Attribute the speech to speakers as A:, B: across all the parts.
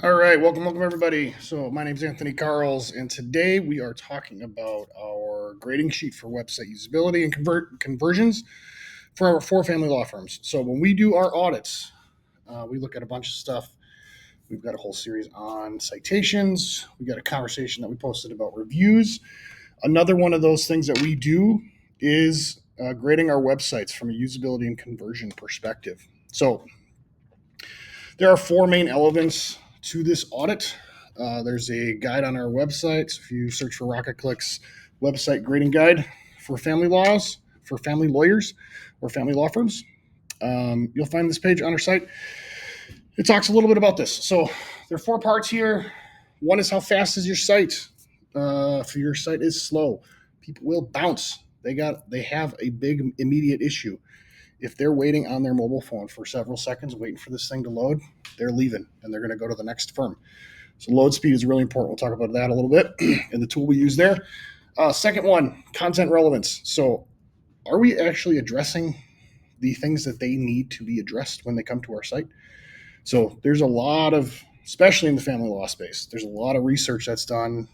A: All right, welcome everybody. So my name is Anthony Carls, and today we are talking about our grading sheet for website usability and conversions for our four family law firms. So when we do our audits, we look at a bunch of stuff. We've got a whole series on citations. We got a conversation that we posted about reviews. Another one of those things that we do is grading our websites from a usability and conversion perspective. So there are four main elements to this audit. There's a guide on our website. So if you search for Rocket Clicks website grading guide for family laws, for family lawyers, or family law firms, you'll find this page on our site. It talks a little bit about this. So there are four parts here. One is how fast is your site. If your site is slow, people will bounce. They have a big immediate issue. If they're waiting on their mobile phone for several seconds, waiting for this thing to load, they're leaving and they're going to go to the next firm. So load speed is really important. We'll talk about that a little bit and the tool we use there. Second one, content relevance. So are we actually addressing the things that they need to be addressed when they come to our site? So there's a lot of, especially in the family law space, there's a lot of research that's done.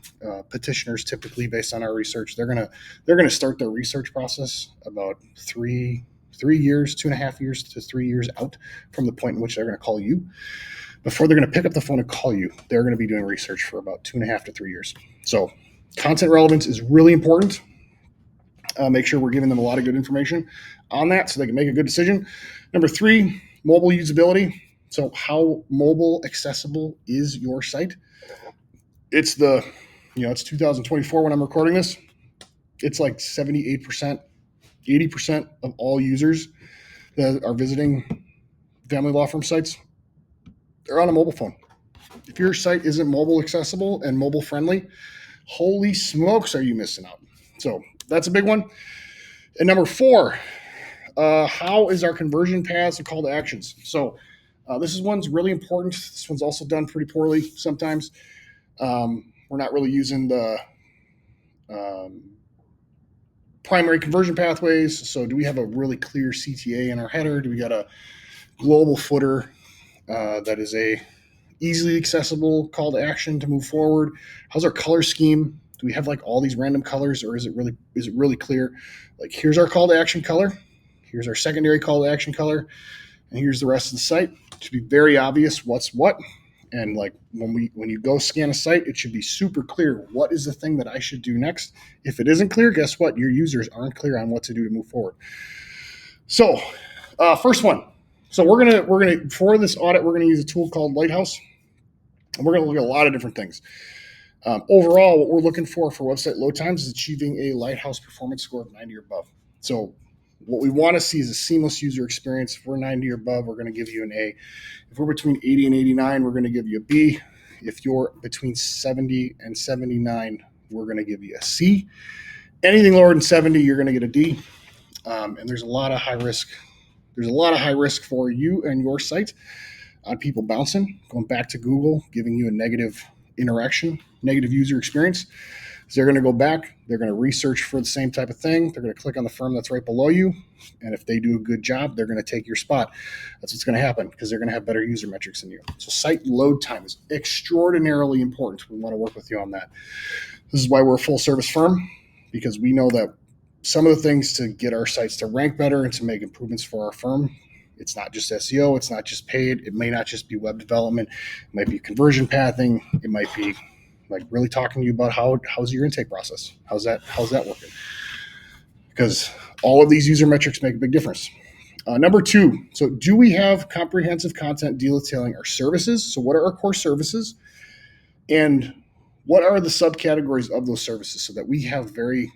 A: Petitioners typically, based on our research, they're gonna start their research process about 3 years, 2.5 years to 3 years out from the point in which they're going to call you. Before they're going to pick up the phone and call you, they're going to be doing research for about 2.5 to 3 years. So content relevance is really important. Make sure we're giving them a lot of good information on that so they can make a good decision. Number three, mobile usability. So how mobile accessible is your site? It's it's 2024 when I'm recording this. It's like 78%, 80% of all users that are visiting family law firm sites, they're on a mobile phone. If your site isn't mobile accessible and mobile friendly, holy smokes, are you missing out? So that's a big one. And number four, how is our conversion paths and call to actions? So this is one's really important. This one's also done pretty poorly sometimes. We're not really using the primary conversion pathways. So do we have a really clear CTA in our header? Do we got a global footer that is a easily accessible call to action to move forward? How's our color scheme? Do we have like all these random colors, or is it really clear? Like, here's our call to action color, here's our secondary call to action color, and here's the rest of the site. It should be very obvious what's what. And like when you go scan a site, it should be super clear what is the thing that I should do next. If it isn't clear, guess what? Your users aren't clear on what to do to move forward. So, first one. So we're gonna for this audit, we're gonna use a tool called Lighthouse, and we're gonna look at a lot of different things. Overall, what we're looking for website load times is achieving a Lighthouse performance score of 90 or above. So what we want to see is a seamless user experience. If we're 90 or above, we're going to give you an A. If we're between 80 and 89, we're going to give you a B. If you're between 70 and 79, we're going to give you a C. Anything lower than 70, you're going to get a D. And there's a lot of high risk. There's a lot of high risk for you and your site on people bouncing, going back to Google, giving you a negative interaction, negative user experience. So they're going to go back, they're going to research for the same type of thing, they're going to click on the firm that's right below you, and if they do a good job, they're going to take your spot. That's what's going to happen because they're going to have better user metrics than you. So site load time is extraordinarily important. We want to work with you on that. This is why we're a full service firm, because we know that some of the things to get our sites to rank better and to make improvements for our firm, it's not just SEO, it's not just paid, it may not just be web development, it might be conversion pathing, it might be like really talking to you about how's your intake process, how's that working, because all of these user metrics make a big difference. Number two, so do we have comprehensive content detailing our services? So what are our core services, and what are the subcategories of those services, so that we have very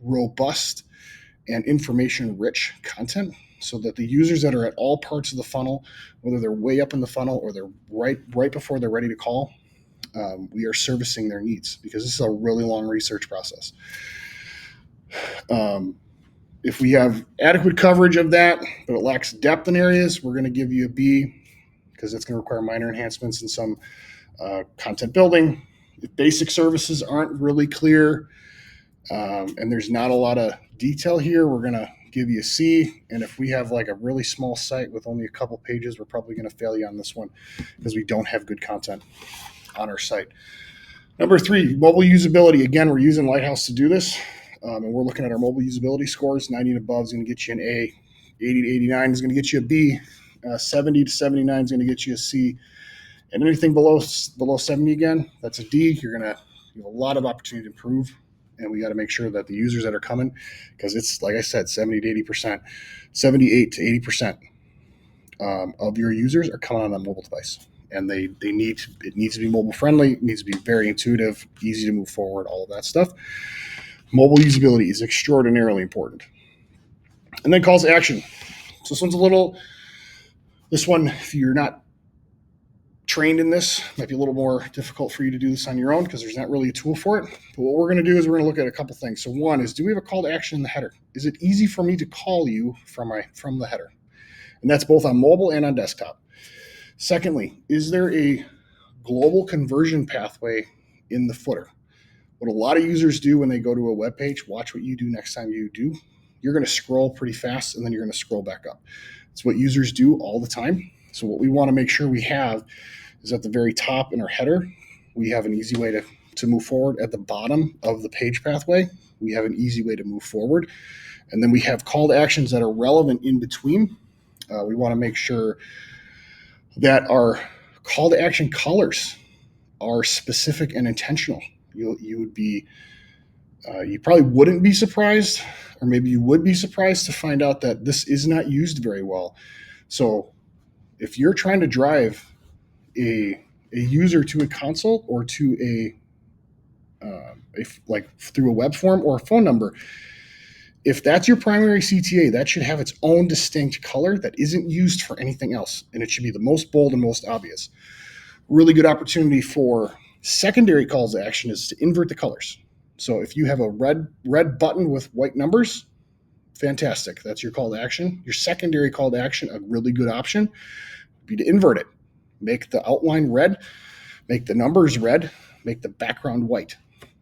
A: robust and information-rich content, so that the users that are at all parts of the funnel, whether they're way up in the funnel or they're right before they're ready to call, we are servicing their needs, because this is a really long research process. If we have adequate coverage of that, but it lacks depth in areas, we're going to give you a B, because it's going to require minor enhancements in some content building. If basic services aren't really clear, and there's not a lot of detail here, we're going to give you a C. And if we have like a really small site with only a couple pages, we're probably going to fail you on this one because we don't have good content on our site. Number 3, mobile usability. Again, we're using Lighthouse to do this. And we're looking at our mobile usability scores. 90 and above is going to get you an A. 80 to 89 is going to get you a B. 70 to 79 is going to get you a C. And anything below 70 again, that's a D. You're going to have a lot of opportunity to improve. And we got to make sure that the users that are coming, because it's, like I said, 70 to 80%, 78 to 80% of your users are coming on a mobile device. And it needs to be mobile friendly. It needs to be very intuitive, easy to move forward, all of that stuff. Mobile usability is extraordinarily important. And then calls to action. So this one, if you're not trained in this, might be a little more difficult for you to do this on your own because there's not really a tool for it. But what we're going to do is we're going to look at a couple things. So one is, do we have a call to action in the header? Is it easy for me to call you from the header? And that's both on mobile and on desktop. Secondly, is there a global conversion pathway in the footer? What a lot of users do when they go to a web page, watch what you do next time you do. You're going to scroll pretty fast and then you're going to scroll back up. It's what users do all the time. So what we want to make sure we have is at the very top in our header, we have an easy way to move forward. At the bottom of the page pathway, we have an easy way to move forward. And then we have call to actions that are relevant in between. We want to make sure that our call to action colors are specific and intentional. You probably wouldn't be surprised, or maybe you would be surprised to find out that this is not used very well. So if you're trying to drive a user to a console or to like through a web form or a phone number, if that's your primary CTA, that should have its own distinct color that isn't used for anything else, and it should be the most bold and most obvious. Really good opportunity for secondary calls to action is to invert the colors. So if you have a red button with white numbers, fantastic. That's your call to action. Your secondary call to action, a really good option, would be to invert it. Make the outline red, make the numbers red, make the background white.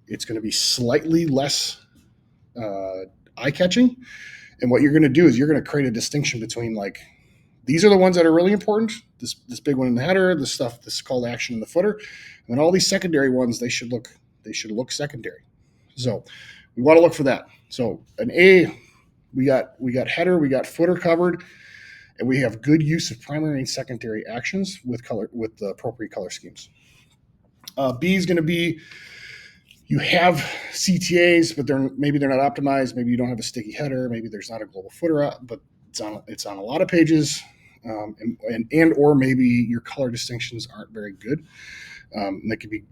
A: It's going to be slightly less eye-catching. And what you're going to do is you're going to create a distinction between, like, these are the ones that are really important. This big one in the header, this call to action in the footer, and then all these secondary ones, they should look secondary. So we want to look for that. So an A, we got header, we got footer covered, and we have good use of primary and secondary actions with the appropriate color schemes. B is going to be, you have CTAs, but maybe they're not optimized. Maybe you don't have a sticky header. Maybe there's not a global footer, but it's on a lot of pages, or maybe your color distinctions aren't very good. That could be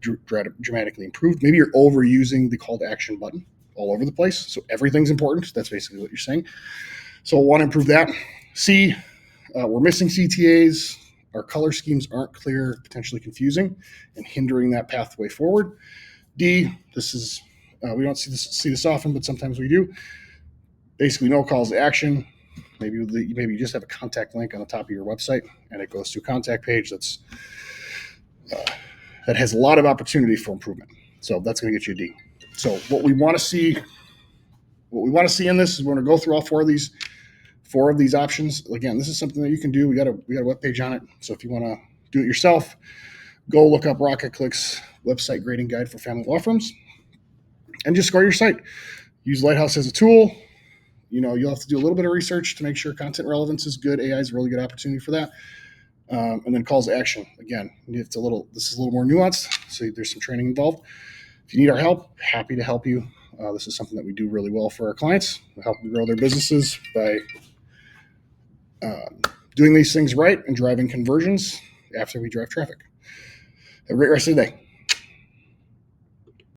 A: dramatically improved. Maybe you're overusing the call to action button all over the place. So everything's important. That's basically what you're saying. So we'll want to improve that. C, we're missing CTAs. Our color schemes aren't clear, potentially confusing, and hindering that pathway forward. D, this is, we don't see this often, but sometimes we do. Basically, no calls to action. Maybe you just have a contact link on the top of your website, and it goes to a contact page that has a lot of opportunity for improvement. So that's going to get you a D. So what we want to see in this is we're going to go through all four of these options. Again, this is something that you can do. We got a web page on it. So if you want to do it yourself, go look up Rocket Click's website grading guide for family law firms and just score your site. Use Lighthouse as a tool. You'll have to do a little bit of research to make sure content relevance is good. AI is a really good opportunity for that. And then calls to action. Again, this is a little more nuanced, so there's some training involved. If you need our help, happy to help you. This is something that we do really well for our clients. We help them grow their businesses by doing these things right and driving conversions after we drive traffic. Have a great rest of the day.